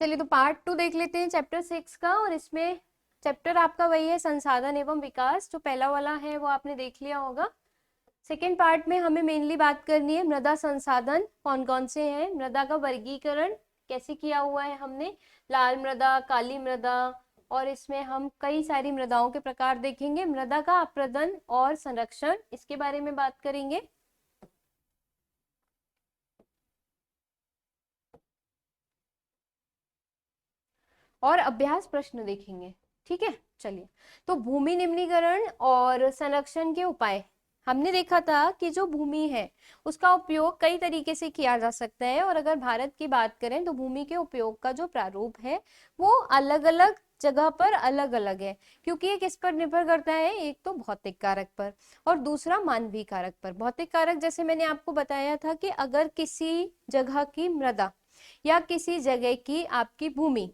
चलिए तो पार्ट 2 देख लेते हैं चैप्टर 6 का। और इसमें चैप्टर आपका वही है, संसाधन एवं विकास। जो पहला वाला है वो आपने देख लिया होगा। सेकेंड पार्ट में हमें मेनली बात करनी है मृदा संसाधन कौन कौन से हैं, मृदा का वर्गीकरण कैसे किया हुआ है हमने, लाल मृदा, काली मृदा, और इसमें हम कई सारी मृदाओं के प्रकार देखेंगे। मृदा का अपरदन और संरक्षण, इसके बारे में बात करेंगे। और अभ्यास प्रश्न देखेंगे। ठीक है, चलिए। तो भूमि निम्नीकरण और संरक्षण के उपाय। हमने देखा था कि जो भूमि है उसका उपयोग कई तरीके से किया जा सकता है। और अगर भारत की बात करें तो भूमि के उपयोग का जो प्रारूप है वो अलग अलग जगह पर अलग अलग है, क्योंकि ये किस पर निर्भर करता है, एक तो भौतिक कारक पर और दूसरा मानवीय कारक पर। भौतिक कारक जैसे मैंने आपको बताया था कि अगर किसी जगह की मृदा या किसी जगह की आपकी भूमि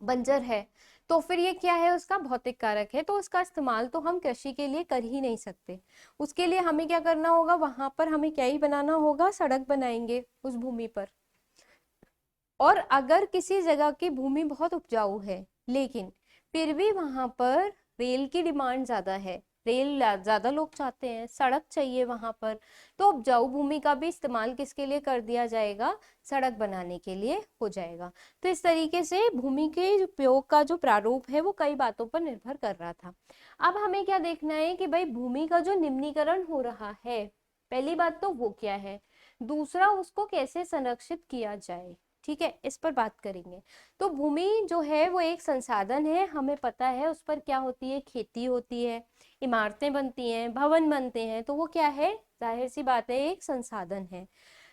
बंजर है तो फिर ये क्या है, उसका भौतिक कारक है। तो उसका इस्तेमाल तो हम कृषि के लिए कर ही नहीं सकते। उसके लिए हमें क्या करना होगा, वहां पर हमें क्या ही बनाना होगा, सड़क बनाएंगे उस भूमि पर। और अगर किसी जगह की भूमि बहुत उपजाऊ है लेकिन फिर भी वहां पर रेल की डिमांड ज्यादा है, रेल ज्यादा लोग चाहते हैं, सड़क चाहिए वहां पर, तो उपजाऊ भूमि का भी इस्तेमाल किसके लिए कर दिया जाएगा, सड़क बनाने के लिए हो जाएगा। तो इस तरीके से भूमि के उपयोग का जो प्रारूप है वो कई बातों पर निर्भर कर रहा था। अब हमें क्या देखना है कि भाई भूमि का जो निम्नीकरण हो रहा है, पहली बात तो वो क्या है, दूसरा उसको कैसे संरक्षित किया जाए। ठीक है, इस पर बात करेंगे। तो भूमि जो है वो एक संसाधन है, हमें पता है उस पर क्या होती है, खेती होती है, इमारतें बनती हैं, भवन बनते हैं, तो वो क्या है, जाहिर सी बात है एक संसाधन है।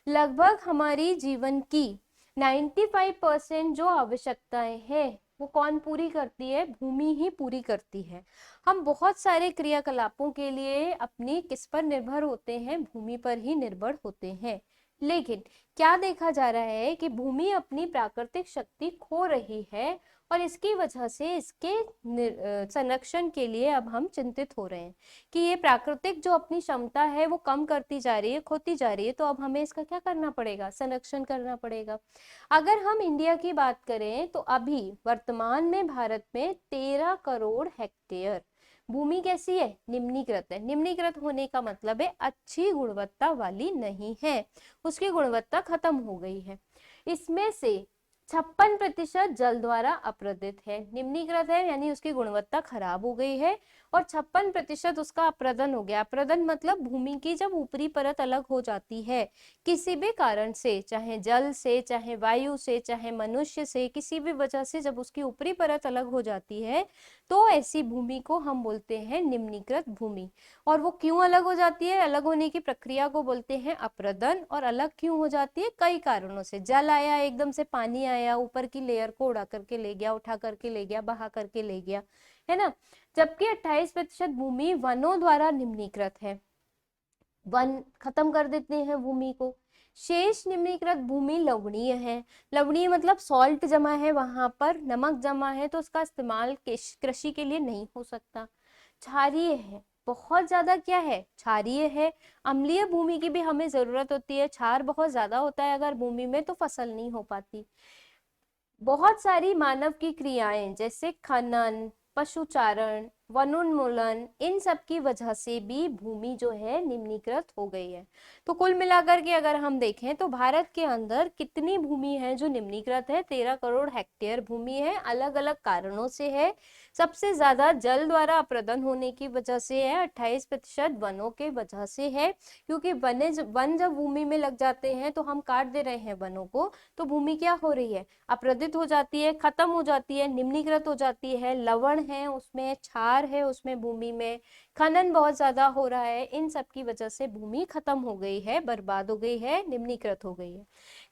लगभग हमारी जीवन की 95% जो आवश्यकताएं हैं वो कौन पूरी करती है, भूमि ही पूरी करती है। हम बहुत सारे क्रियाकलापों के लिए अपनी किस पर निर्भर होते हैं, भूमि पर ही निर्भर होते हैं। लेकिन क्या देखा जा रहा है कि भूमि अपनी प्राकृतिक शक्ति खो रही है और इसकी वजह से इसके संरक्षण के लिए अब हम चिंतित हो रहे हैं कि ये प्राकृतिक जो अपनी क्षमता है वो कम करती जा रही है, खोती जा रही है। तो अब हमें इसका क्या करना पड़ेगा, संरक्षण करना पड़ेगा। अगर हम इंडिया की बात करें तो अभी वर्तमान में भारत में 13 करोड़ हेक्टेयर भूमि कैसी है, निम्नीकृत है। निम्नीकृत होने का मतलब है अच्छी गुणवत्ता वाली नहीं है, उसकी गुणवत्ता खत्म हो गई है। इसमें से 56% जल द्वारा अपरदित है, निम्नीकृत है यानी उसकी गुणवत्ता खराब हो गई है, और 56% उसका अपरदन हो गया। अपरदन मतलब भूमि की जब ऊपरी परत अलग हो जाती है किसी भी कारण से, चाहे जल से, चाहे वायु से, चाहे मनुष्य से, किसी भी वजह से जब उसकी ऊपरी परत अलग हो जाती है तो ऐसी भूमि को हम बोलते हैं निम्नीकृत भूमि। और वो क्यों अलग हो जाती है, अलग होने की प्रक्रिया को बोलते हैं अपरदन। और अलग क्यों हो जाती है, कई कारणों से। जल आया, एकदम से पानी आया, ऊपर की लेयर को उड़ा करके ले गया, उठा करके ले गया, बहा करके ले गया, है ना। जबकि 28% भूमि वनों द्वारा निम्नीकृत है, वन खत्म कर देते हैं भूमि को। शेष निम्नीकृत भूमि लवणीय है, लवणीय मतलब सॉल्ट जमा है, वहां पर नमक जमा है, तो उसका इस्तेमाल कृषि के लिए नहीं हो सकता। क्षारीय है, बहुत ज्यादा क्या है, क्षारीय है। अम्लीय भूमि की भी हमें जरूरत होती है, क्षार बहुत ज्यादा होता है अगर भूमि में, तो फसल नहीं हो पाती। बहुत सारी मानव की क्रियाएं जैसे खनन, पशुचारण, वनोन्मूलन, इन सब की वजह से भी भूमि जो है निम्नीकृत हो गई है। तो कुल मिलाकर के अगर हम देखें तो भारत के अंदर कितनी भूमि है जो निम्नीकृत है, 13 करोड़ हेक्टेयर भूमि है, अलग अलग कारणों से है। सबसे ज्यादा जल द्वारा अपरदन होने की वजह से है, 28% वनों के वजह से है, क्योंकि वन जब भूमि में लग जाते हैं तो हम काट दे रहे हैं वनों को, तो भूमि क्या हो रही है, अपरदित हो जाती है, खत्म हो जाती है, निम्नीकृत हो जाती है। लवण है उसमें, क्षार है उसमें भूमि में, खनन बहुत ज्यादा हो रहा है, इन सब की वजह से भूमि खत्म हो गई है, बर्बाद हो गई है, निम्नीकृत हो गई है।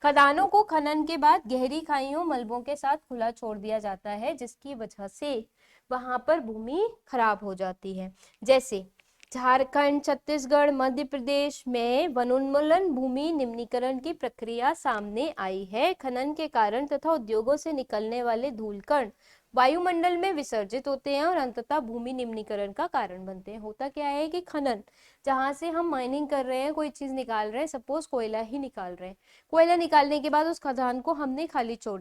खदानों को खनन के बाद गहरी खाइयों, मलबों के साथ खुला छोड़ दिया जाता है, जिसकी वजह से वहां पर भूमि खराब हो जाती है। जैसे झारखंड, छत्तीसगढ़, मध्य प्रदेश में वनोन्मूलन भूमि निम्नीकरण की प्रक्रिया सामने आई है। खनन के कारण तथा उद्योगों से निकलने वाले धूल कण वायुमंडल में विसर्जित होते हैं और अंततः भूमि निम्नीकरण का कारण बनते हैं। होता क्या है कि खनन, जहां से हम माइनिंग कर रहे हैं, कोई चीज निकाल रहे हैं, सपोज कोयला ही निकाल रहे हैं, कोयला निकालने के बाद उस खदान को हमने खाली छोड़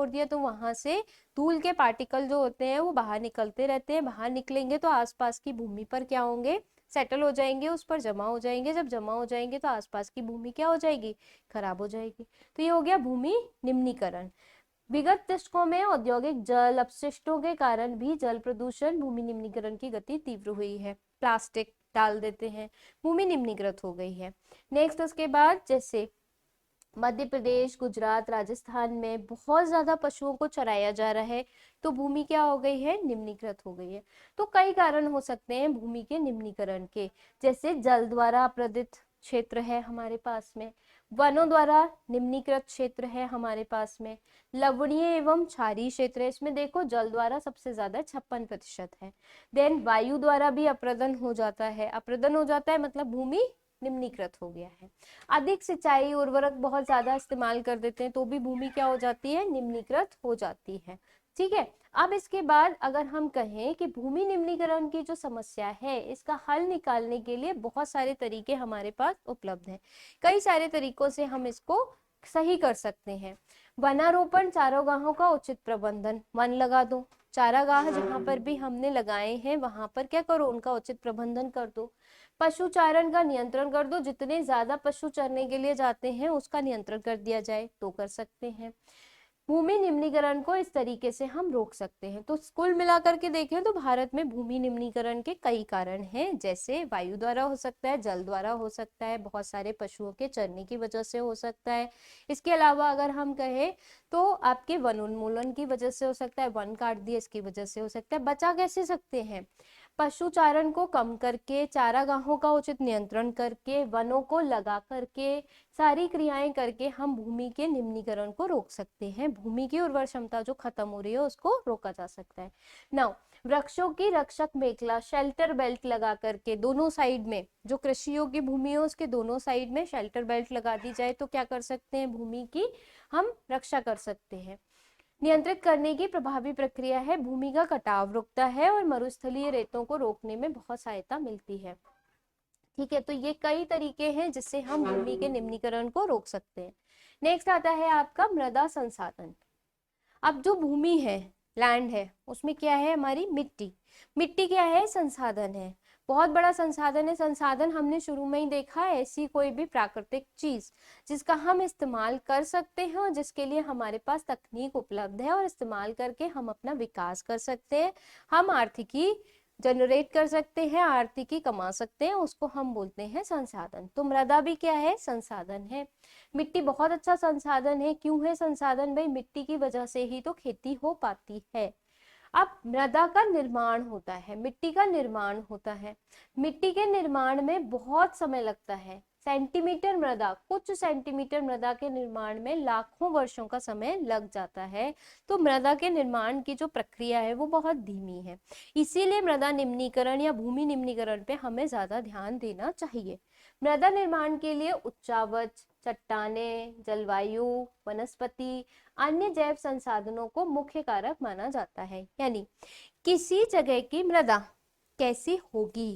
दिया तो वहां से धूल के पार्टिकल जो होते हैं वो बाहर निकलते रहते हैं। बाहर निकलेंगे तो आसपास की भूमि पर क्या होंगे, सेटल हो जाएंगे, उस पर जमा हो जाएंगे। जब जमा हो जाएंगे तो आसपास की भूमि क्या हो जाएगी, खराब हो जाएगी। तो ये हो गया भूमि निम्नीकरण। विगत दशकों में औद्योगिक जल अपशिष्टों के कारण भी जल प्रदूषण, भूमि निम्नीकरण की गति तीव्र हुई है। प्लास्टिक डाल देते हैं, भूमि निम्नीकृत हो गई है। नेक्स्ट उसके बाद जैसे मध्य प्रदेश, गुजरात, राजस्थान में बहुत ज्यादा पशुओं को चराया जा रहा है तो भूमि क्या हो गई है, निम्नीकृत हो गई है। तो कई कारण हो सकते हैं भूमि के निम्नीकरण के, जैसे जल द्वारा अपरदित क्षेत्र है हमारे पास में, वनों द्वारा निम्नीकृत क्षेत्र है हमारे पास में, लवणीय एवं क्षारीय क्षेत्र है, इसमें देखो जल द्वारा सबसे ज्यादा 56% है। देन वायु द्वारा भी अपरदन हो जाता है, अपरदन हो जाता है मतलब भूमि निम्नीकृत हो गया है। अधिक सिंचाई, उर्वरक बहुत ज्यादा इस्तेमाल कर देते हैं तो भी भूमि क्या हो जाती है, निम्नीकृत हो जाती है। ठीक है, अब इसके बाद अगर हम कहें कि भूमि निम्नीकरण की जो समस्या है इसका हल निकालने के लिए बहुत सारे तरीके हमारे पास उपलब्ध हैं। कई सारे तरीकों से हम इसको सही कर सकते हैं। वनारोपण, चारागाहों का उचित प्रबंधन, वन लगा दो, चारागाह जहां पर भी हमने लगाए हैं वहां पर क्या करो, उनका उचित प्रबंधन कर दो। पशुचारण का नियंत्रण कर दो, जितने ज्यादा पशु चरने के लिए जाते हैं उसका नियंत्रण कर दिया जाए तो कर सकते हैं। भूमि निम्नीकरण को इस तरीके से हम रोक सकते हैं। तो कुल मिलाकर के देखें तो भारत में भूमि निम्नीकरण के कई कारण हैं, जैसे वायु द्वारा हो सकता है, जल द्वारा हो सकता है, बहुत सारे पशुओं के चरने की वजह से हो सकता है। इसके अलावा अगर हम कहें तो आपके वन उन्मूलन की वजह से हो सकता है, वन काट दिए इसकी वजह से हो सकता है। बचा कैसे सकते हैं, पशुचारण को कम करके, चारागाहों का उचित नियंत्रण करके, वनों को लगा करके, सारी क्रियाएं करके हम भूमि के निम्नीकरण को रोक सकते हैं। भूमि की उर्वर क्षमता जो खत्म हो रही है उसको रोका जा सकता है। नाउ वृक्षों की रक्षक मेखला, शेल्टर बेल्ट लगा करके दोनों साइड में, जो कृषि योग्य भूमि है उसके दोनों साइड में शेल्टर बेल्ट लगा दी जाए तो क्या कर सकते हैं, भूमि की हम रक्षा कर सकते हैं। नियंत्रित करने की प्रभावी प्रक्रिया है, भूमि का कटाव रुकता है और मरुस्थलीय रेतों को रोकने में बहुत सहायता मिलती है। ठीक है, तो ये कई तरीके हैं जिससे हम भूमि के निम्नीकरण को रोक सकते हैं। नेक्स्ट आता है आपका मृदा संसाधन। अब जो भूमि है, लैंड है, उसमें क्या है, हमारी मिट्टी। मिट्टी क्या है, संसाधन है, बहुत बड़ा संसाधन है। संसाधन हमने शुरू में ही देखा है, ऐसी कोई भी प्राकृतिक चीज जिसका हम इस्तेमाल कर सकते हैं और जिसके लिए हमारे पास तकनीक उपलब्ध है और इस्तेमाल करके हम अपना विकास कर सकते हैं, हम आर्थिकी जनरेट कर सकते हैं, आर्थिकी कमा सकते हैं, उसको हम बोलते हैं संसाधन। तो मृदा भी क्या है, संसाधन है। मिट्टी बहुत अच्छा संसाधन है। क्यों है संसाधन, भाई मिट्टी की वजह से ही तो खेती हो पाती है। अब मृदा का निर्माण होता है, मिट्टी का निर्माण होता है, मिट्टी के निर्माण में बहुत समय लगता है। सेंटीमीटर मृदा, कुछ सेंटीमीटर मृदा के निर्माण में लाखों वर्षों का समय लग जाता है। तो मृदा के निर्माण की जो प्रक्रिया है वो बहुत धीमी है, इसीलिए मृदा निम्नीकरण या भूमि निम्नीकरण पे हमें ज्यादा ध्यान देना चाहिए। मृदा निर्माण के लिए उच्चावच, चट्टाने, जलवायु, वनस्पति, अन्य जैव संसाधनों को मुख्य कारक माना जाता है। यानी किसी जगह की मृदा कैसी होगी,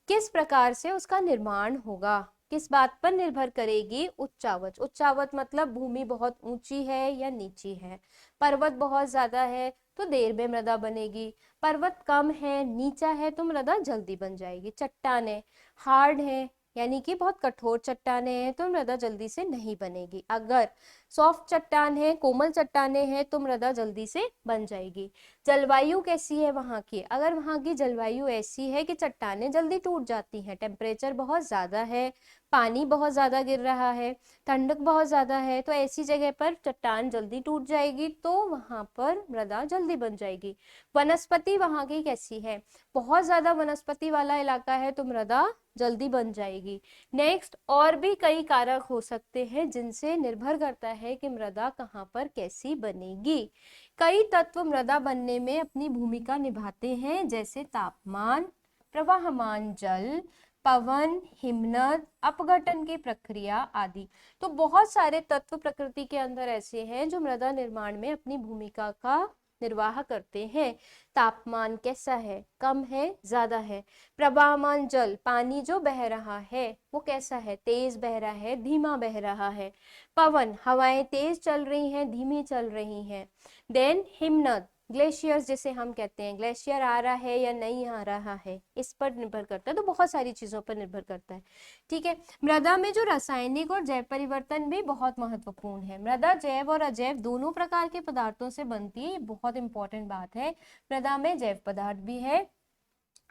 किस प्रकार से उसका निर्माण होगा, किस बात पर निर्भर करेगी, उच्चावच। उच्चावच मतलब भूमि बहुत ऊंची है या नीची है, पर्वत बहुत ज्यादा है तो देर में मृदा बनेगी, पर्वत कम है, नीचा है तो मृदा जल्दी बन जाएगी। चट्टाने हार्ड है, यानी कि बहुत कठोर चट्टाने हैं तो मृदा जल्दी से नहीं बनेगी। अगर सॉफ्ट चट्टान है, कोमल चट्टाने हैं तो मृदा जल्दी से बन जाएगी। जलवायु कैसी है वहां की, अगर वहां की जलवायु ऐसी है कि चट्टाने जल्दी टूट जाती हैं, टेम्परेचर बहुत ज्यादा है, पानी बहुत ज्यादा गिर रहा है, ठंडक बहुत ज्यादा है, तो ऐसी जगह पर चट्टान जल्दी टूट जाएगी तो वहां पर मृदा जल्दी बन जाएगी। वनस्पति वहां की कैसी है, बहुत ज्यादा वनस्पति वाला इलाका है तो मृदा जल्दी बन जाएगी। नेक्स्ट और भी कई कारक हो सकते हैं जिनसे निर्भर करता है कि मृदा कहाँ पर कैसी बनेगी। कई तत्व मृदा बनने में अपनी भूमिका निभाते हैं, जैसे तापमान, प्रवाहमान जल, पवन, हिमनद, अपघटन की प्रक्रिया आदि। तो बहुत सारे तत्व प्रकृति के अंदर ऐसे हैं जो मृदा निर्माण में अपनी भूमिका का निर्वाह करते हैं। तापमान कैसा है, कम है, ज्यादा है। प्रवाहमान जल, पानी जो बह रहा है वो कैसा है, तेज बह रहा है, धीमा बह रहा है। पवन, हवाएं तेज चल रही हैं, धीमी चल रही हैं। देन हिमनद, ग्लेशियर्स जिसे हम कहते हैं, ग्लेशियर आ रहा है या नहीं आ रहा है, इस पर निर्भर करता है। तो बहुत सारी चीजों पर निर्भर करता है, ठीक है। मृदा में जो रासायनिक और जैव परिवर्तन भी बहुत महत्वपूर्ण है। मृदा जैव और अजैव दोनों प्रकार के पदार्थों से बनती है, ये बहुत इंपॉर्टेंट बात है। मृदा में जैव पदार्थ भी है,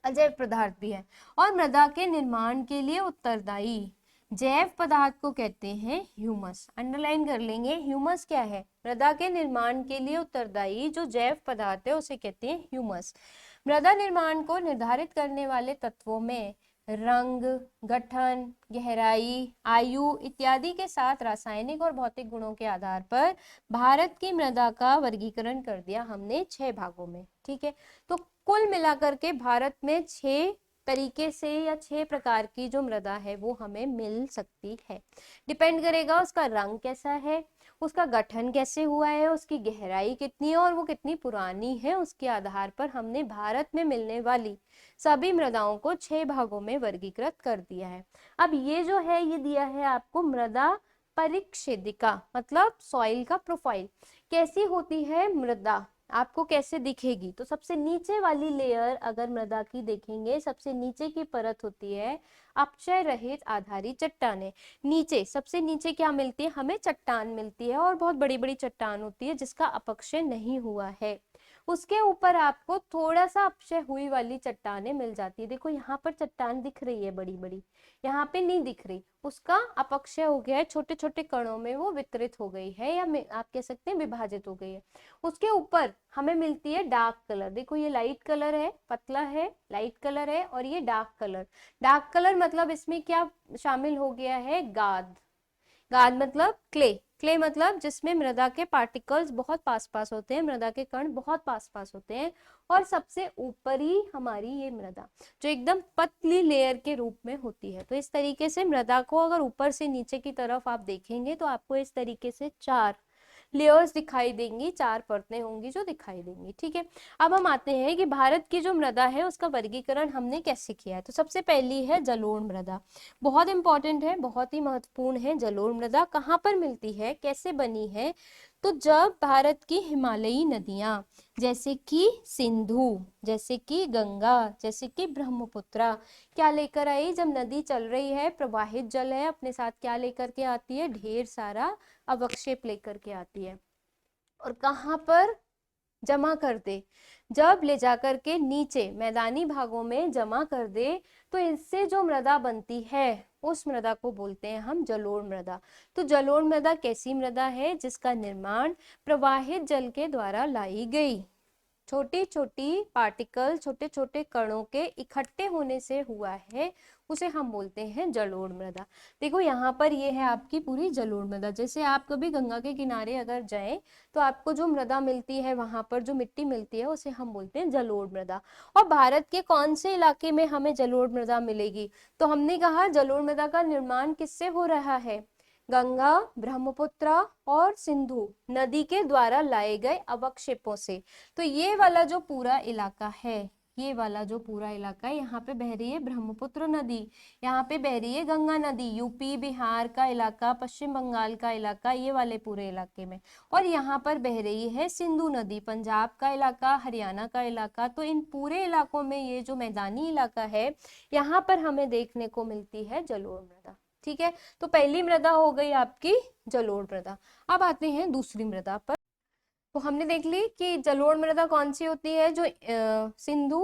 अजैव पदार्थ भी है। और मृदा के निर्माण के लिए उत्तरदायी जैव पदार्थ को कहते हैं ह्यूमस। अंडरलाइन कर लेंगे, ह्यूमस क्या है, मृदा के निर्माण के लिए उत्तरदायी जो जैव पदार्थ है उसे कहते हैं ह्यूमस। मृदा निर्माण को निर्धारित करने वाले तत्वों में रंग, गठन, गहराई, आयु इत्यादि के साथ रासायनिक और भौतिक गुणों के आधार पर भारत की मृदा का वर्गीकरण कर दिया हमने 6 भागों में, ठीक है। तो कुल मिलाकर के भारत में 6 तरीके से या 6 प्रकार की जो मृदा है वो हमें मिल सकती है। डिपेंड करेगा उसका रंग कैसा है, उसका गठन कैसे हुआ है, उसकी गहराई कितनी है और वो कितनी पुरानी है, उसके आधार पर हमने भारत में मिलने वाली सभी मृदाओं को 6 भागों में वर्गीकृत कर दिया है। अब ये जो है ये दिया है आपको मृदा परिच्छेदिका, मतलब सॉइल का प्रोफाइल। कैसी होती है मृदा, आपको कैसे दिखेगी, तो सबसे नीचे वाली लेयर अगर मृदा की देखेंगे, सबसे नीचे की परत होती है अपक्षय रहित आधारी चट्टानें। नीचे, सबसे नीचे क्या मिलती है हमें, चट्टान मिलती है, और बहुत बड़ी बड़ी चट्टान होती है जिसका अपक्षय नहीं हुआ है। उसके ऊपर आपको थोड़ा सा अपक्षय हुई वाली चट्टानें मिल जाती है। देखो यहाँ पर चट्टान दिख रही है बड़ी बड़ी, यहाँ पे नहीं दिख रही, उसका अपक्षय हो गया है, छोटे छोटे कणों में वो वितरित हो गई है, या आप कह सकते हैं विभाजित हो गई है। उसके ऊपर हमें मिलती है डार्क कलर। देखो ये लाइट कलर है, पतला है, लाइट कलर है, और ये डार्क कलर। डार्क कलर मतलब इसमें क्या शामिल हो गया है, गाद। गाद मतलब क्ले, क्ले मतलब जिसमें मृदा के पार्टिकल्स बहुत पास पास होते हैं, मृदा के कण बहुत पास पास होते हैं। और सबसे ऊपरी हमारी ये मृदा जो एकदम पतली लेयर के रूप में होती है। तो इस तरीके से मृदा को अगर ऊपर से नीचे की तरफ आप देखेंगे तो आपको इस तरीके से 4 लेयर्स दिखाई देंगी, 4 परतें होंगी जो दिखाई देंगी, ठीक है। अब हम आते हैं कि भारत की जो मृदा है उसका वर्गीकरण हमने कैसे किया है। तो सबसे पहली है जलोढ़ मृदा, बहुत इंपॉर्टेंट है, बहुत ही महत्वपूर्ण है। जलोढ़ मृदा कहाँ पर मिलती है, कैसे बनी है, तो जब भारत की हिमालयी नदियां जैसे कि सिंधु, जैसे कि गंगा, जैसे कि ब्रह्मपुत्रा क्या लेकर आई, जब नदी चल रही है, प्रवाहित जल है, अपने साथ क्या लेकर के आती है, ढेर सारा अवक्षेप लेकर के आती है। और कहाँ पर जमा कर दे, जब ले जाकर के नीचे मैदानी भागों में जमा कर दे तो इससे जो मृदा बनती है उस मृदा को बोलते हैं हम जलोढ़ मृदा। तो जलोढ़ मृदा कैसी मृदा है, जिसका निर्माण प्रवाहित जल के द्वारा लाई गई छोटी छोटी पार्टिकल, छोटे छोटे कणों के इकट्ठे होने से हुआ है, उसे हम बोलते हैं जलोढ़ मृदा। देखो यहाँ पर ये है आपकी पूरी जलोढ़ मृदा। जैसे आप कभी गंगा के किनारे अगर जाएं तो आपको जो मृदा मिलती है, वहां पर जो मिट्टी मिलती है उसे हम बोलते हैं जलोढ़ मृदा। और भारत के कौन से इलाके में हमें जलोढ़ मृदा मिलेगी, तो हमने कहा जलोढ़ मृदा का निर्माण किससे हो रहा है, गंगा, ब्रह्मपुत्र और सिंधु नदी के द्वारा लाए गए अवक्षेपों से। तो ये वाला जो पूरा इलाका है, ये वाला जो पूरा इलाका है, यहाँ पे बह रही है ब्रह्मपुत्र नदी, यहाँ पे बह रही है गंगा नदी, यूपी बिहार का इलाका, पश्चिम बंगाल का इलाका, ये वाले पूरे इलाके में। और यहाँ पर बह रही है सिंधु नदी, पंजाब का इलाका, हरियाणा का इलाका। तो इन पूरे इलाकों में ये जो मैदानी इलाका है, यहाँ पर हमें देखने को मिलती है जलोढ़ मृदा, ठीक है। तो पहली मृदा हो गई आपकी जलोढ़ मृदा। अब आते हैं दूसरी मृदा पर। तो हमने देख ली कि जलोढ़ मृदा कौन सी होती है, जो सिंधु,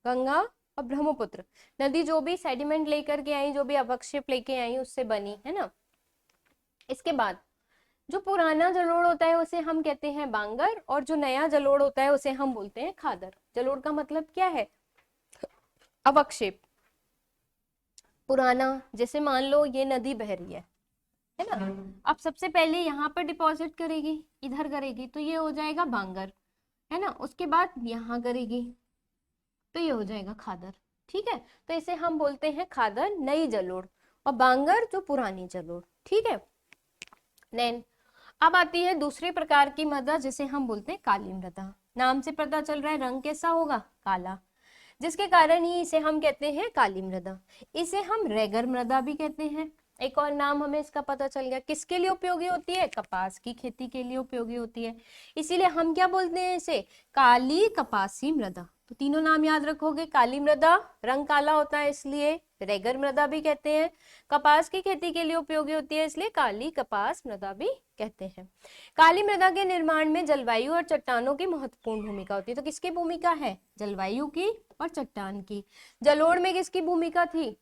गंगा और ब्रह्मपुत्र नदी जो भी सेडिमेंट लेकर के आई, जो भी अवक्षेप लेके आई उससे बनी है ना। इसके बाद जो पुराना जलोढ़ होता है उसे हम कहते हैं बांगर, और जो नया जलोढ़ होता है उसे हम बोलते हैं खादर। जलोढ़ का मतलब क्या है, अवक्षेप पुराना। जैसे मान लो ये नदी बह रही है ना, अब सबसे पहले यहाँ पर डिपॉजिट करेगी, इधर करेगी तो ये हो जाएगा बांगर, है ना। उसके बाद यहाँ करेगी तो ये हो जाएगा खादर, ठीक है। तो इसे हम बोलते हैं खादर, नई जलोढ़, और बांगर जो पुरानी जलोढ़, ठीक है। देन अब आती है दूसरी प्रकार की मृदा जिसे हम बोलते हैं काली मृदा। नाम से पता चल रहा है रंग कैसा होगा, काला, जिसके कारण ही इसे हम कहते हैं काली मृदा। इसे हम रेगर मृदा भी कहते हैं। एक और नाम हमें इसका पता चल गया। किसके लिए उपयोगी होती है? कपास की खेती के लिए उपयोगी होती है, इसीलिए हम क्या बोलते हैं इसे? काली कपासी मृदा। तो तीनों नाम याद रखोगे, काली मृदा रंग काला होता है इसलिए रेगर मृदा भी कहते हैं, कपास की खेती के लिए उपयोगी होती है इसलिए काली कपास मृदा भी कहते हैं। काली मृदा के निर्माण में जलवायु और चट्टानों की महत्वपूर्ण भूमिका होती है। तो किसकी भूमिका है? जलवायु की और चट्टान की। जलोढ़ में किसकी भूमिका थी?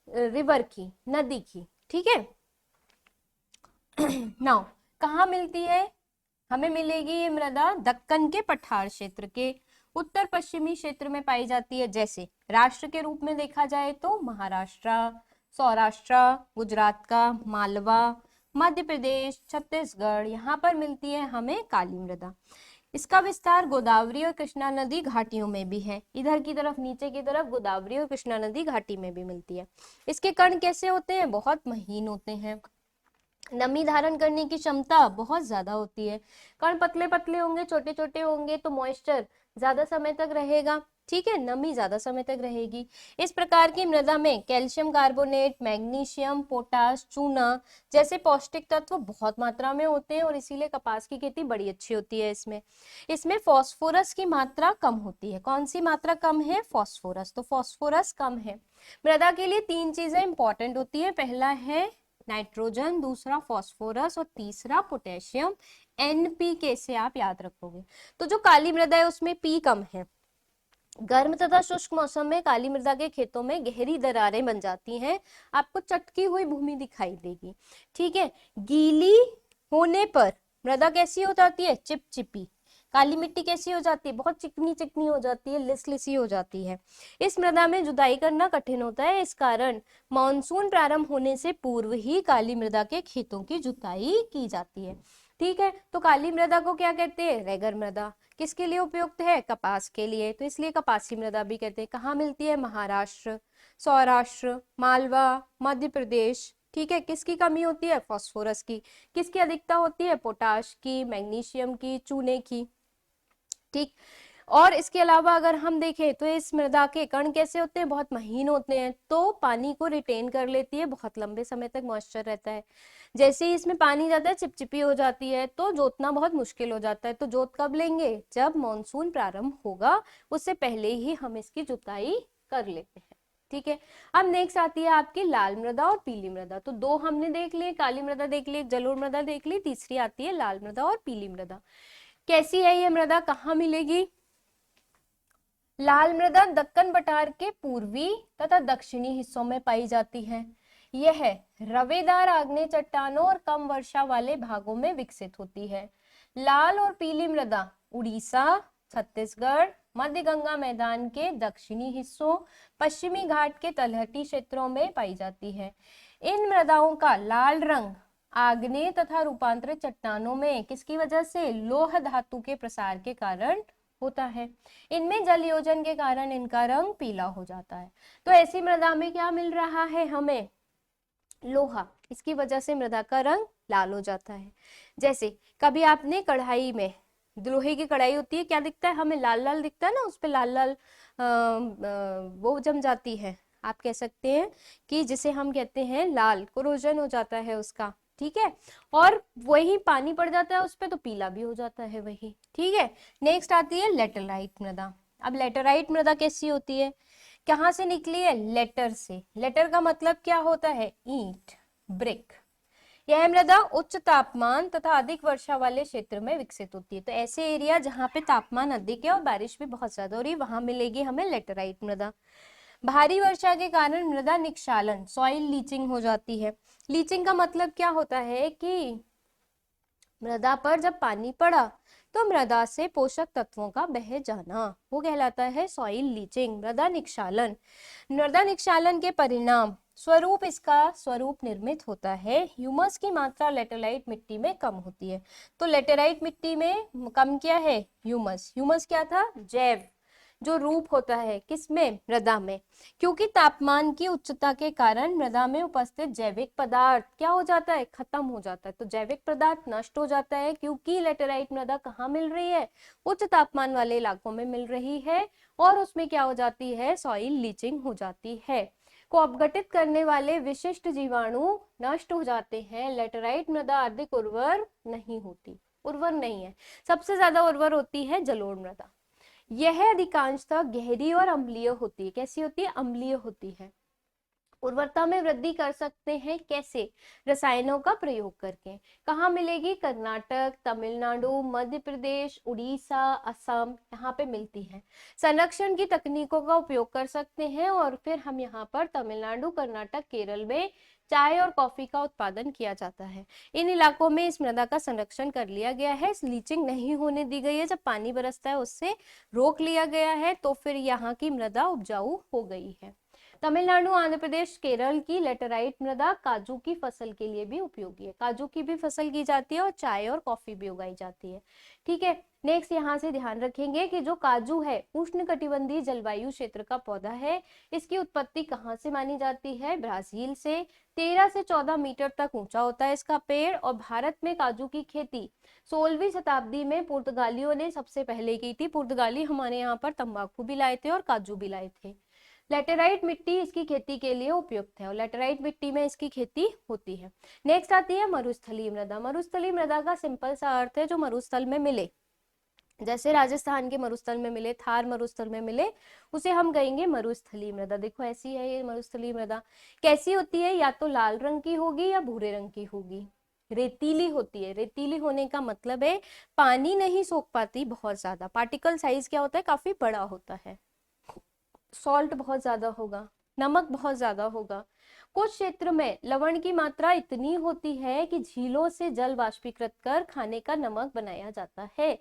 रिवर की, नदी की। ठीक है। नाउ कहाँ मिलती है? हमें मिलेगी ये मृदा दक्कन के पठार क्षेत्र के उत्तर पश्चिमी क्षेत्र में पाई जाती है। जैसे राष्ट्र के रूप में देखा जाए तो महाराष्ट्र, सौराष्ट्र, गुजरात का मालवा, मध्य प्रदेश, छत्तीसगढ़, यहाँ पर मिलती है हमें काली मृदा। इसका विस्तार गोदावरी और कृष्णा नदी घाटियों में भी है। इधर की तरफ, नीचे की तरफ गोदावरी और कृष्णा नदी घाटी में भी मिलती है। इसके कण कैसे होते हैं? बहुत महीन होते हैं। नमी धारण करने की क्षमता बहुत ज्यादा होती है। कण पतले पतले होंगे, छोटे छोटे होंगे तो मॉइस्चर ज्यादा समय तक रहेगा। ठीक है, नमी ज्यादा समय तक रहेगी। इस प्रकार की मृदा में कैल्शियम कार्बोनेट, मैग्नीशियम, पोटास, चूना जैसे पौष्टिक तत्व बहुत मात्रा में होते हैं और इसीलिए कपास की खेती बड़ी अच्छी होती है। इसमें फास्फोरस की मात्रा कम होती है। कौन सी मात्रा कम है? फास्फोरस। तो फास्फोरस कम है। मृदा के लिए 3 चीजें इंपॉर्टेंट होती है। पहला है नाइट्रोजन, दूसरा फास्फोरस और तीसरा पोटेशियम। एनपीके से आप याद रखोगे। तो जो काली मृदा है उसमें पी कम है। गर्म तथा शुष्क मौसम में काली मृदा के खेतों में गहरी दरारें बन जाती हैं। आपको चटकी हुई भूमि दिखाई देगी। ठीक है। गीली होने पर मृदा कैसी हो जाती है? चिपचिपी। काली मिट्टी कैसी हो जाती है? बहुत चिकनी चिकनी हो जाती है, लिसलिसी हो जाती है। इस मृदा में जुताई करना कठिन होता है। इस कारण मानसून प्रारंभ होने से पूर्व ही काली मृदा के खेतों की जुताई की जाती है। ठीक है। तो काली मृदा को क्या कहते हैं? रेगर मृदा। किसके लिए उपयुक्त है? कपास के लिए, तो इसलिए कपासी मृदा भी कहते हैं। कहाँ मिलती है? महाराष्ट्र, सौराष्ट्र, मालवा, मध्य प्रदेश। ठीक है। किसकी कमी होती है? फास्फोरस की। किसकी अधिकता होती है? पोटाश की, मैग्नीशियम की, चूने की। ठीक। और इसके अलावा अगर हम देखें तो इस मृदा के कण कैसे होते हैं? बहुत महीन होते हैं, तो पानी को रिटेन कर लेती है, बहुत लंबे समय तक मॉइस्चर रहता है। जैसे ही इसमें पानी जाता है चिपचिपी हो जाती है, तो जोतना बहुत मुश्किल हो जाता है। तो जोत कब लेंगे? जब मानसून प्रारंभ होगा, उससे पहले ही हम इसकी जुताई कर लेते हैं। ठीक है। अब नेक्स्ट आती है आपकी लाल मृदा और पीली मृदा। तो 2 हमने देख लिए, काली मृदा देख ली, जलोढ़ मृदा देख ली, तीसरी आती है लाल मृदा और पीली मृदा। कैसी है ये मृदा? कहाँ मिलेगी? लाल मृदा दक्कन पठार के पूर्वी तथा दक्षिणी हिस्सों में पाई जाती है। यह रवेदार आग्नेय चट्टानों और कम वर्षा वाले भागों में विकसित होती है। लाल और पीली मृदा उड़ीसा, छत्तीसगढ़, मध्य गंगा मैदान के दक्षिणी हिस्सों, पश्चिमी घाट के तलहटी क्षेत्रों में पाई जाती है। इन मृदाओं का लाल रंग आग्नेय तथा रूपांतरित चट्टानों में किसकी वजह से? लौह धातु के प्रसार के कारण होता है। इनमें जल योजन के कारण इनका रंग पीला हो जाता है। तो ऐसी मृदा में क्या मिल रहा है हमें? लोहा। इसकी वजह से मृदा का रंग लाल हो जाता है। जैसे कभी आपने कढ़ाई में, लोहे की कढ़ाई होती है, क्या दिखता है हमें? लाल लाल दिखता है ना, उस पे लाल लाल वो जम जाती है। आप कह सकते हैं कि जिसे हम कहते हैं लाल, कोरोजन हो जाता है उसका। ठीक है। और वही पानी पड़ जाता है उस पे तो पीला भी हो जाता है वही। ठीक है। नेक्स्ट आती है लेटराइट मृदा। अब लेटराइट मृदा कैसी होती है? कहाँ से निकली है? लेटर से। लेटर का मतलब क्या होता है? ईंट, ब्रिक। यह मृदा उच्च तापमान तथा अधिक वर्षा वाले क्षेत्र में विकसित होती है। तो ऐसे एरिया जहाँ पे तापमान अधिक है और बारिश भी बहुत ज्यादा हो रही है, वहां मिलेगी हमें लेटराइट मृदा। भारी वर्षा के कारण मृदा निक्षालन, सॉइल लीचिंग हो जाती है। लीचिंग का मतलब क्या होता है कि मृदा पर जब पानी पड़ा तो मृदा से पोषक तत्वों का बह जाना, वो कहलाता है सॉइल लीचिंग, मृदा निक्षालन। मृदा निक्षालन के परिणाम स्वरूप इसका स्वरूप निर्मित होता है। ह्यूमस की मात्रा लेटेराइट मिट्टी में कम होती है। तो लेटेराइट मिट्टी में कम क्या है? ह्यूमस। ह्यूमस क्या था? जैव। जो रूप होता है किसमें, मृदा में, क्योंकि तापमान की उच्चता के कारण मृदा में उपस्थित जैविक पदार्थ क्या हो जाता है, खत्म हो जाता है। तो जैविक पदार्थ नष्ट हो जाता है, क्योंकि लेटेराइट मृदा कहाँ मिल रही है, उच्च तापमान वाले इलाकों में मिल रही है, और उसमें क्या हो जाती है, सॉइल लीचिंग हो जाती है, को अपघटित करने वाले विशिष्ट जीवाणु नष्ट हो जाते हैं। लेटेराइट मृदा अधिक उर्वर नहीं होती, उर्वर नहीं है, सबसे ज्यादा उर्वर होती है जलोढ़ मृदा। यह अधिकांशतः गहरी और अम्लीय होती है। कैसी होती है, अम्लीय होती है। उर्वरता में वृद्धि कर सकते हैं कैसे, रसायनों का प्रयोग करके। कहाँ मिलेगी, कर्नाटक, तमिलनाडु, मध्य प्रदेश, उड़ीसा, असम, यहाँ पे मिलती है। संरक्षण की तकनीकों का उपयोग कर सकते हैं, और फिर हम यहाँ पर तमिलनाडु, कर्नाटक, केरल में चाय और कॉफी का उत्पादन किया जाता है। इन इलाकों में इस मृदा का संरक्षण कर लिया गया है, लीचिंग नहीं होने दी गई है, जब पानी बरसता है उससे रोक लिया गया है, तो फिर यहाँ की मृदा उपजाऊ हो गई है। तमिलनाडु, आंध्र प्रदेश, केरल की लेटेराइट मृदा काजू की फसल के लिए भी उपयोगी है। काजू की भी फसल की जाती है और चाय और कॉफी भी उगाई जाती है। ठीक है, नेक्स्ट यहाँ से ध्यान रखेंगे कि जो काजू है उष्णकटिबंधीय जलवायु क्षेत्र का पौधा है। इसकी उत्पत्ति कहाँ से मानी जाती है, ब्राजील से। 13 से 14 मीटर तक ऊंचा होता है इसका पेड़, और भारत में काजू की खेती 16वीं शताब्दी में पुर्तगालियों ने सबसे पहले की थी। पुर्तगाली हमारे यहाँ पर तंबाकू भी लाए थे और काजू भी लाए थे। लेटेराइट मिट्टी इसकी खेती के लिए उपयुक्त है, और लेटेराइट मिट्टी में इसकी खेती होती है। नेक्स्ट आती है मरुस्थलीय मृदा। मरुस्थलीय मृदा का सिंपल सा अर्थ है जो मरुस्थल में मिले, जैसे राजस्थान के मरुस्थल में मिले, थार मरुस्थल में मिले, उसे हम कहेंगे मरुस्थलीय मृदा। देखो ऐसी है ये मरुस्थलीय मृदा। कैसी होती है, या तो लाल रंग की होगी या भूरे रंग की होगी। रेतीली होती है। रेतीली होने का मतलब है पानी नहीं सोख पाती बहुत ज्यादा, पार्टिकल साइज क्या होता है, काफी बड़ा होता है। सॉल्ट बहुत ज्यादा होगा, नमक बहुत ज्यादा होगा। कुछ क्षेत्र में लवण की मात्रा इतनी होती है कि झीलों से जल वाष्पीकृत कर खाने का नमक बनाया जाता है।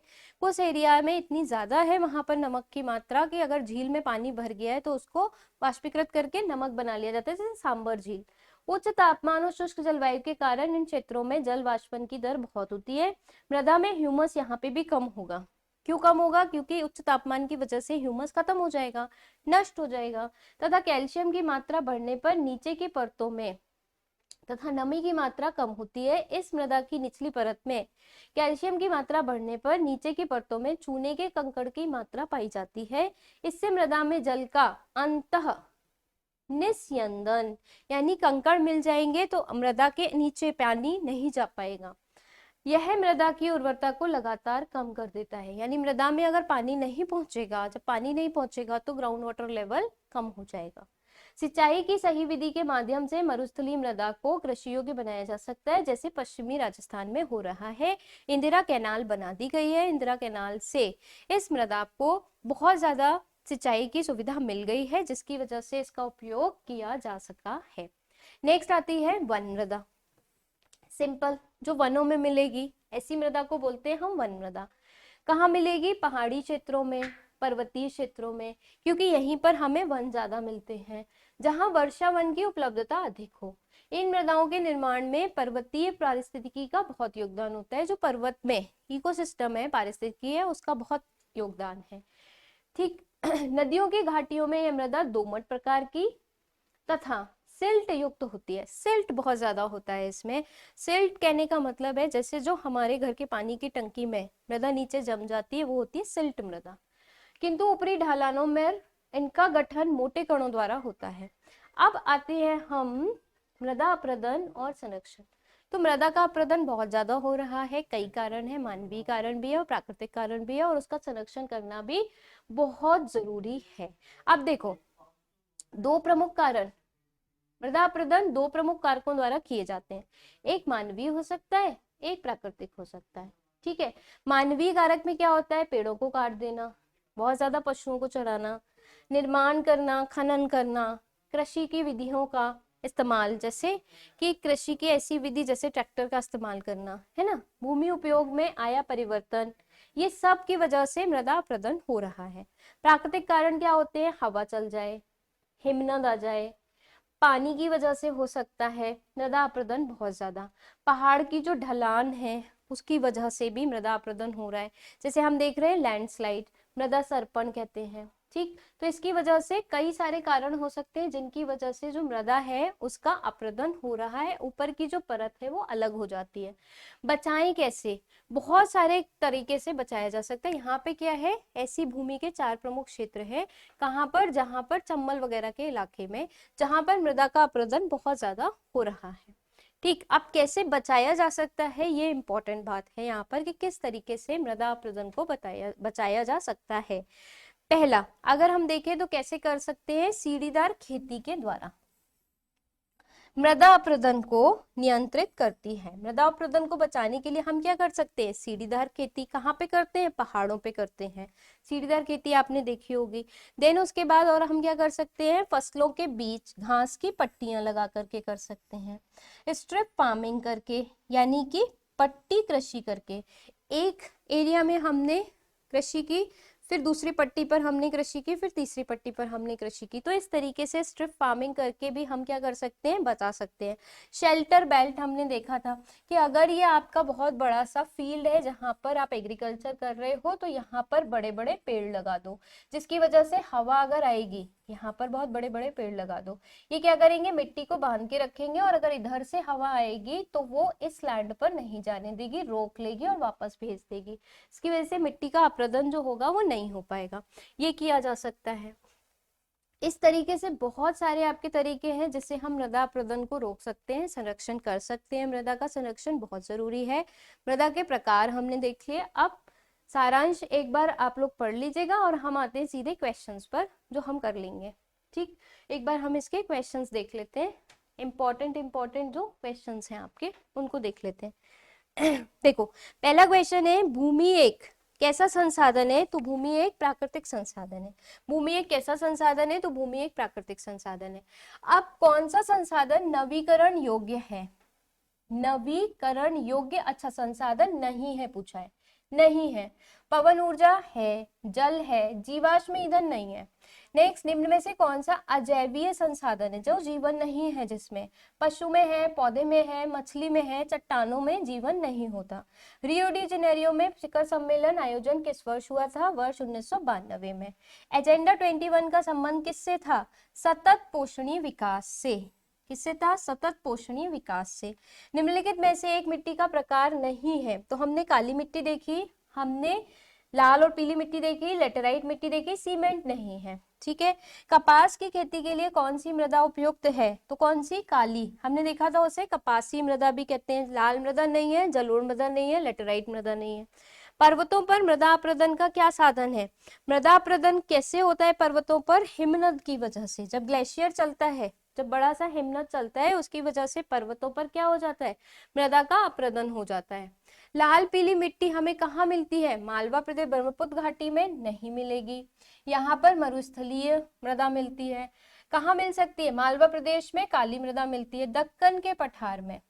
कुछ एरिया में इतनी ज्यादा है वहां पर नमक की मात्रा कि अगर झील में पानी भर गया है तो उसको वाष्पीकृत करके नमक बना लिया जाता है, जैसे सांबर झील। उच्च तापमान और शुष्क जलवायु के कारण इन क्षेत्रों में जल वाष्पन की दर बहुत होती है। मृदा में ह्यूमस यहाँ पे भी कम होगा। क्यों कम होगा, क्योंकि उच्च तापमान की वजह से ह्यूमस खत्म हो जाएगा, नष्ट हो जाएगा। तथा कैल्शियम की मात्रा बढ़ने पर नीचे की परतों में तथा नमी की मात्रा कम होती है। इस मृदा की निचली परत में कैल्शियम की मात्रा बढ़ने पर नीचे की परतों में चूने के कंकड़ की मात्रा पाई जाती है। इससे मृदा में जल का अंतः निस्यंदन, यानी कंकड़ मिल जाएंगे तो मृदा के नीचे पानी नहीं जा पाएगा। यह मृदा की उर्वरता को लगातार कम कर देता है, यानी मृदा में अगर पानी नहीं पहुंचेगा, जब पानी नहीं पहुंचेगा तो ग्राउंड वाटर लेवल कम हो जाएगा। सिंचाई की सही विधि के माध्यम से मरुस्थलीय मृदा को कृषि योग्य बनाया जा सकता है, जैसे पश्चिमी राजस्थान में हो रहा है। इंदिरा कैनाल बना दी गई है, इंदिरा कैनाल से इस मृदा को बहुत ज्यादा सिंचाई की सुविधा मिल गई है, जिसकी वजह से इसका उपयोग किया जा सका है। नेक्स्ट आती है वन मृदा। सिंपल, जो वनों में मिलेगी ऐसी मृदा को बोलते हैं हम वन मृदा। कहाँ मिलेगी, पहाड़ी क्षेत्रों में, पर्वतीय क्षेत्रों में, क्योंकि यहीं पर हमें वन ज्यादा मिलते हैं, जहां वर्षा वन की उपलब्धता अधिक हो। इन मृदाओं के निर्माण में पर्वतीय पारिस्थितिकी का बहुत योगदान होता है। जो पर्वत में इकोसिस्टम है, पारिस्थितिकी है, उसका बहुत योगदान है। ठीक नदियों की घाटियों में यह मृदा दोमट प्रकार की तथा सिल्ट युक्त होती है। सिल्ट बहुत ज्यादा होता है इसमें। सिल्ट कहने का मतलब है जैसे जो हमारे घर के पानी की टंकी में मृदा नीचे जम जाती है वो होती है सिल्ट मृदा, किंतु ऊपरी ढलानों में इनका गठन मोटे कणों द्वारा होता है। अब आते हैं हम मृदा अपरदन और संरक्षण। तो मृदा का अपरदन बहुत ज्यादा हो रहा है, कई कारण है, मानवीय कारण भी है और प्राकृतिक कारण भी है, और उसका संरक्षण करना भी बहुत जरूरी है। अब देखो, दो प्रमुख कारण मृदा अपरदन दो प्रमुख कारकों द्वारा किए जाते हैं। एक मानवीय हो सकता है, एक प्राकृतिक हो सकता है। ठीक है, मानवीय कारक में क्या होता है, पेड़ों को काट देना, बहुत ज्यादा पशुओं को चराना, निर्माण करना, खनन करना, कृषि की विधियों का इस्तेमाल, जैसे कि कृषि की ऐसी विधि जैसे ट्रैक्टर का इस्तेमाल करना, है ना, भूमि उपयोग में आया परिवर्तन, ये सब की वजह से मृदा अपरदन हो रहा है। प्राकृतिक कारण क्या होते हैं, हवा चल जाए, हिमनद आ जाए, पानी की वजह से हो सकता है मृदा अपरदन बहुत ज्यादा, पहाड़ की जो ढलान है उसकी वजह से भी मृदा अपरदन हो रहा है। जैसे हम देख रहे हैं लैंडस्लाइड, मृदा सर्पण कहते हैं। ठीक, तो इसकी वजह से कई सारे कारण हो सकते हैं जिनकी वजह से जो मृदा है उसका अपरदन हो रहा है, ऊपर की जो परत है वो अलग हो जाती है। बचाएं कैसे? बहुत सारे तरीके से बचाया जा सकता है। यहाँ पे क्या है, ऐसी भूमि के 4 प्रमुख क्षेत्र है। कहाँ पर? जहाँ पर चंबल वगैरह के इलाके में, जहाँ पर मृदा का अपरदन बहुत ज्यादा हो रहा है। ठीक, अब कैसे बचाया जा सकता है, ये इंपॉर्टेंट बात है यहाँ पर कि किस तरीके से मृदा अपरदन को बचाया जा सकता है। पहला, अगर हम देखें तो कैसे कर सकते हैं, सीढ़ीदार खेती के द्वारा मृदा अपरदन को नियंत्रित करती है। मृदा अपरदन को बचाने के लिए हम क्या कर सकते हैं, सीढ़ीदार खेती। कहाँ पे करते हैं? पहाड़ों पे करते हैं सीढ़ीदार खेती, आपने देखी होगी। देन उसके बाद और हम क्या कर सकते हैं, फसलों के बीच घास की पट्टियां लगा करके कर सकते हैं। स्ट्रिप फार्मिंग करके, यानी कि पट्टी कृषि करके, एक एरिया में हमने कृषि की, फिर दूसरी पट्टी पर हमने कृषि की, फिर तीसरी पट्टी पर हमने कृषि की। तो इस तरीके से स्ट्रिप फार्मिंग करके भी हम क्या कर सकते हैं, बचा सकते हैं। शेल्टर बेल्ट हमने देखा था कि अगर ये आपका बहुत बड़ा सा फील्ड है जहां पर आप एग्रीकल्चर कर रहे हो, तो यहाँ पर बड़े बड़े पेड़ लगा दो, जिसकी वजह से हवा अगर आएगी, यहाँ पर बहुत बड़े बड़े पेड़ लगा दो। ये क्या करेंगे, मिट्टी को बांध के रखेंगे, और अगर इधर से हवा आएगी तो वो इस लैंड पर नहीं जाने देगी, रोक लेगी और वापस भेज देगी। इसकी वजह से मिट्टी का अपरदन जो होगा वो नहीं हो पाएगा। ये किया जा सकता है। इस तरीके से बहुत सारे आपके तरीके हैं जिससे हम मृदा अपरदन को रोक सकते हैं, संरक्षण कर सकते हैं। मृदा का संरक्षण बहुत जरूरी है। मृदा के प्रकार हमने देख लिए। अब सारांश एक बार आप लोग पढ़ लीजिएगा और हम आते हैं सीधे क्वेश्चंस पर जो हम कर लेंगे। ठीक, एक बार हम इसके क्वेश्चंस देख लेते हैं। इंपॉर्टेंट जो क्वेश्चंस हैं आपके उनको देख लेते हैं। देखो, पहला क्वेश्चन है, भूमि एक कैसा संसाधन है? तो भूमि एक प्राकृतिक संसाधन है। भूमि एक कैसा संसाधन है? तो भूमि एक प्राकृतिक संसाधन है। अब कौन सा संसाधन नवीकरण योग्य है? नवीकरण योग्य अच्छा संसाधन नहीं है, पूछा है, नहीं है। पवन ऊर्जा है, जल है, जीवाश्म ईंधन नहीं है। नेक्स्ट, निम्न में से कौन सा अजैवीय संसाधन है, जो जीवन नहीं है जिसमें? पशु में है, पौधे में है, मछली में है, चट्टानों में जीवन नहीं होता। रियो डी जेनेरियो में शिखर सम्मेलन आयोजन किस वर्ष हुआ था? वर्ष 1992 में। एजेंडा 21 का संबंध किससे था? सतत पोषणीय विकास से। किससे था? सतत पोषणीय विकास से। निम्नलिखित में से एक मिट्टी का प्रकार नहीं है। तो हमने काली मिट्टी देखी, हमने लाल और पीली मिट्टी देखी, लेटेराइट मिट्टी देखी, सीमेंट नहीं है। ठीक है, कपास की खेती के लिए कौन सी मृदा उपयुक्त है? तो कौन सी? काली। हमने देखा था उसे कपासी मृदा भी कहते हैं। लाल मृदा नहीं है, जलोढ़ मृदा नहीं है, लेटेराइट मृदा नहीं है। पर्वतों पर मृदा अपरदन का क्या साधन है? मृदा अपरदन कैसे होता है पर्वतों पर? हिमनद की वजह से। जब ग्लेशियर चलता है, जब बड़ा सा हिमनद चलता है, उसकी वजह से पर्वतों पर क्या हो जाता है? मृदा का अपरदन हो जाता है। लाल पीली मिट्टी हमें कहाँ मिलती है? मालवा प्रदेश ब्रह्मपुत्र घाटी में नहीं मिलेगी। यहाँ पर मरुस्थलीय मृदा मिलती है। कहाँ मिल सकती है? मालवा प्रदेश में काली मृदा मिलती है, दक्कन के पठार में।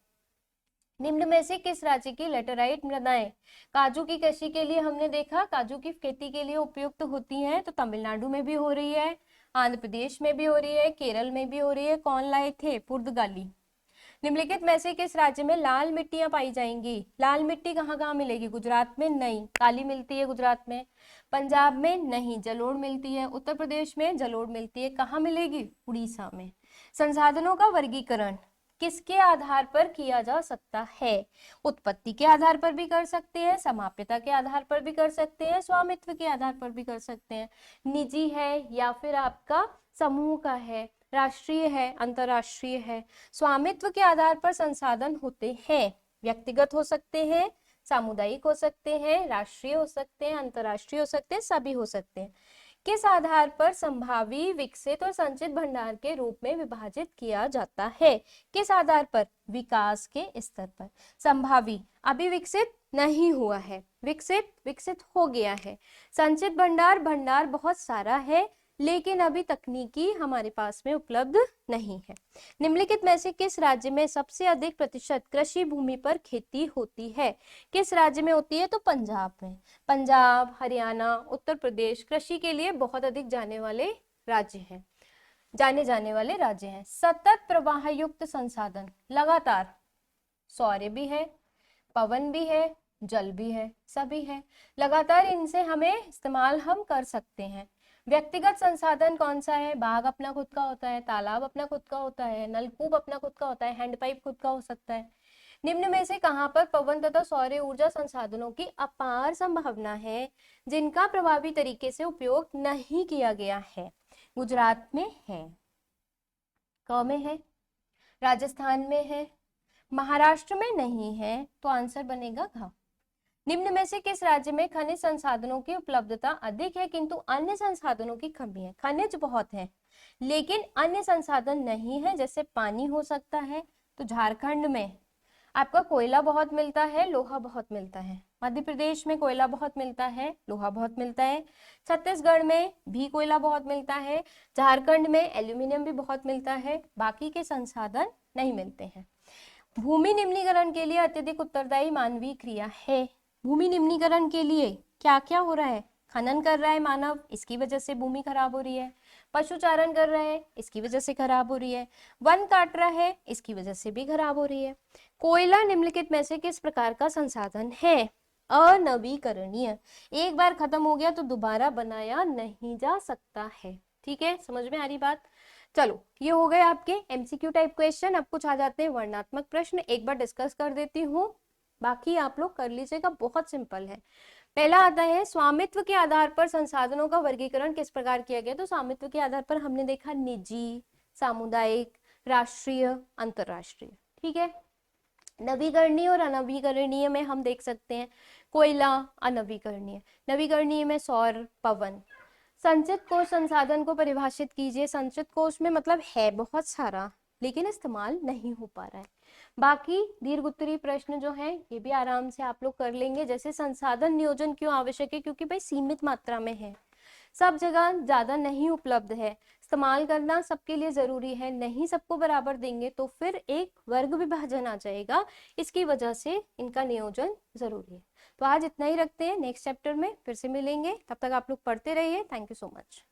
निम्न में से किस राज्य की लेटेराइट मृदाएं काजू की कृषि के लिए, हमने देखा काजू की खेती के लिए उपयुक्त होती हैं? तो तमिलनाडु में भी हो रही है, आंध्र प्रदेश में भी हो रही है, केरल में भी हो रही है। कौन लाए थे? पुर्तगाली। निम्नलिखित में से किस राज्य में लाल मिट्टियां पाई जाएंगी? लाल मिट्टी कहाँ कहाँ मिलेगी? गुजरात में नहीं, काली मिलती है गुजरात में। पंजाब में नहीं, जलोढ़ मिलती है। उत्तर प्रदेश में जलोढ़ मिलती है। कहाँ मिलेगी? उड़ीसा में। संसाधनों का वर्गीकरण किसके आधार पर किया जा सकता है? उत्पत्ति के आधार पर भी कर सकते हैं, समाप्यता के आधार पर भी कर सकते हैं, स्वामित्व के आधार पर भी कर सकते हैं। निजी है या फिर आपका समूह का है, राष्ट्रीय है, अंतरराष्ट्रीय है। स्वामित्व के आधार पर संसाधन होते हैं, व्यक्तिगत हो सकते हैं, सामुदायिक हो सकते हैं, राष्ट्रीय हो सकते हैं, अंतरराष्ट्रीय हो सकते हैं, सभी हो सकते हैं। किस आधार पर संभावी, विकसित और संचित भंडार के रूप में विभाजित किया जाता है? किस आधार पर? विकास के स्तर पर। संभावी अभी विकसित नहीं हुआ है, विकसित हो गया है। संचित भंडार, भंडार बहुत सारा है लेकिन अभी तकनीकी हमारे पास में उपलब्ध नहीं है। निम्नलिखित में से किस राज्य में सबसे अधिक प्रतिशत कृषि भूमि पर खेती होती है? किस राज्य में होती है? तो पंजाब में। पंजाब, हरियाणा, उत्तर प्रदेश कृषि के लिए बहुत अधिक जाने वाले राज्य हैं, जाने जाने वाले राज्य हैं। सतत प्रवाह युक्त संसाधन, लगातार सौर्य भी है, पवन भी है, जल भी है, सभी है। लगातार इनसे हमें इस्तेमाल हम कर सकते हैं। व्यक्तिगत संसाधन कौन सा है? बाग अपना खुद का होता है, तालाब अपना खुद का होता है, नलकूप अपना खुद का होता है, हैंडपाइप खुद का हो सकता है। निम्न में से कहां पर पवन तथा सौर ऊर्जा संसाधनों की अपार संभावना है जिनका प्रभावी तरीके से उपयोग नहीं किया गया है? गुजरात में है, क में है, राजस्थान में है, महाराष्ट्र में नहीं है, तो आंसर बनेगा घ। निम्न में से किस राज्य में खनिज संसाधनों की उपलब्धता अधिक है किंतु अन्य संसाधनों की कमी है? खनिज बहुत है लेकिन अन्य संसाधन नहीं है, जैसे पानी हो सकता है। तो झारखंड में आपका कोयला बहुत मिलता है, लोहा बहुत मिलता है। मध्य प्रदेश में कोयला बहुत मिलता है, लोहा बहुत मिलता है। छत्तीसगढ़ में भी कोयला बहुत मिलता है। झारखंड में एल्यूमिनियम भी बहुत मिलता है, बाकी के संसाधन नहीं मिलते हैं। भूमि निम्नीकरण के लिए अत्यधिक उत्तरदायी मानवीय क्रिया है। भूमि निम्नीकरण के लिए क्या क्या हो रहा है? खनन कर रहा है मानव, इसकी वजह से भूमि खराब हो रही है। पशुचारण कर रहा है, इसकी वजह से खराब हो रही है। वन काट रहा है, इसकी वजह से भी खराब हो रही है। कोयला निम्नलिखित में से किस प्रकार का संसाधन है? अनवीकरणीय, एक बार खत्म हो गया तो दोबारा बनाया नहीं जा सकता है। ठीक है, समझ में आ रही बात? चलो, ये हो गए आपके एमसीक्यू टाइप क्वेश्चन। अब कुछ आ जाते हैं वर्णनात्मक प्रश्न, एक बार डिस्कस कर देती हूँ, बाकी आप लोग कर लीजिएगा, बहुत सिंपल है। पहला आता है, स्वामित्व के आधार पर संसाधनों का वर्गीकरण किस प्रकार किया गया? तो स्वामित्व के आधार पर हमने देखा निजी, सामुदायिक, राष्ट्रीय, अंतरराष्ट्रीय। ठीक है। नवीकरणीय और अनवीकरणीय में हम देख सकते हैं, कोयला अनवीकरणीय, नवीकरणीय में सौर, पवन। संचित कोष संसाधन को परिभाषित कीजिए। संचित कोष में मतलब है बहुत सारा लेकिन इस्तेमाल नहीं हो पा रहा है। बाकी दीर्घ उत्तरीय प्रश्न जो है ये भी आराम से आप लोग कर लेंगे। जैसे संसाधन नियोजन क्यों आवश्यक है? क्योंकि भाई सीमित मात्रा में है, सब जगह ज्यादा नहीं उपलब्ध है, इस्तेमाल करना सबके लिए जरूरी है। नहीं सबको बराबर देंगे तो फिर एक वर्ग विभाजन आ जाएगा, इसकी वजह से इनका नियोजन जरूरी है। तो आज इतना ही रखते हैं, नेक्स्ट चैप्टर में फिर से मिलेंगे, तब तक आप लोग पढ़ते रहिए। Thank you so much.